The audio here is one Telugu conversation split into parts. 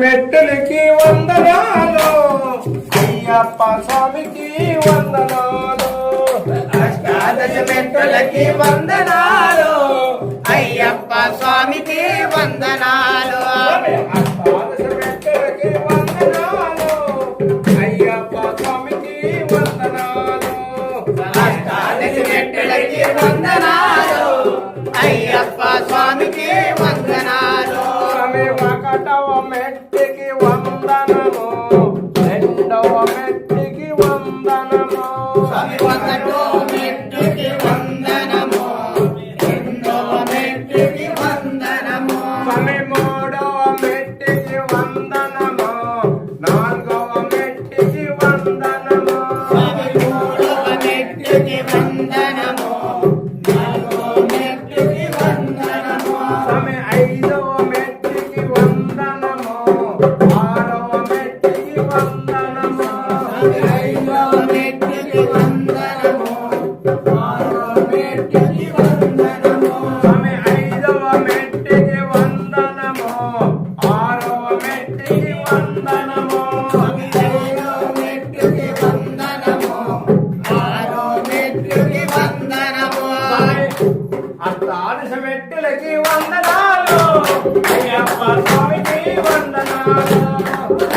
మెట్టులకి వందనాలు అయ్యప్ప స్వామికి వందనాలు అష్టాదశ మెట్టులకి వందనాలు అయ్యప్ప స్వామికి వందనాలు అష్టాదశ మెట్టులకి వందనాలు అయ్యప్ప స్వామికి వందనాలు అష్టాదశ మెట్టులకి వందనాలు అయ్యప్ప స్వామికి వందనాలు ఒకటవ మెట్టికి వందనము రెండవ మెట్టికి వందనము ఒకటో మెట్టుకి వందనము రెండవ మెట్టుకి వందనము మూడవ మెట్టికి వందనము నాలుగవ మెట్టికి వందనము మూడవ మెట్టుకి వందనము నాలుగవ మెట్టుకి వందనము ఐదవ మెట్టికి వందనము ఆరవ మెట్టికి వందనము ఐదవ మెట్టుకి వందనము ఆరవ మెట్టుకి వందనము ఐదవ మెట్టికి వందనము ఆరవ మెట్టికి వందనము ఐదవ మెట్టుకి వందనము ఆరవ మెట్టుకి వందనము అష్టాదశ మెట్టులకి వందనాలు అయ్యప్ప స్వామికి వందనాలు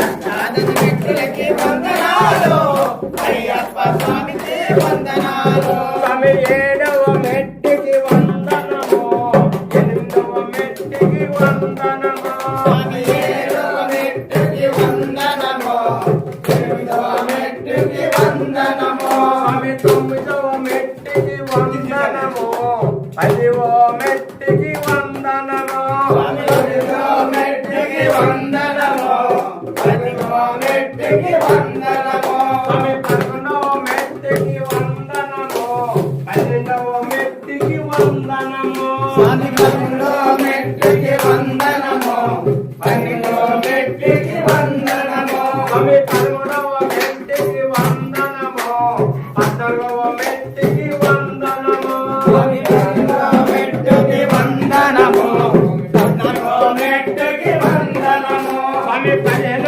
అష్టాదశ మెట్టులకి వందనాలు అయ్యప్ప స్వామికి వందనాలు స్వామి ఏడవ మెట్టుకి వందనము ఎనిమిదవ మెట్టుకి వందనము స్వామి ఏడవ మెట్టుకి వందనము ఎనిమిదవ మెట్టుకి వందనము స్వామి తొమ్మిదవ మెట్టుకి వందనము పదివ మెట్టుకి వందనము స్వామి పదివ మెట్టుకి వందనము పదివ మెట్టుకి వందనము స్వామి పదకొండవ మెట్టుకి వందనము పన్నెండవ మెట్టుకి వందనము స్వామి పన్నెండవ మెట్టుకి వందనము పన్నెండవ మెట్టుకి వందనము స్వామి పదమూడవ మెట్టుకి వందనము పద్నాలుగవ మెట్టుకి వందనము స్వామి పన్నెండవ మెట్టుకి వందనము పద్నాలుగవ మెట్టుకి వందనము స్వామి 15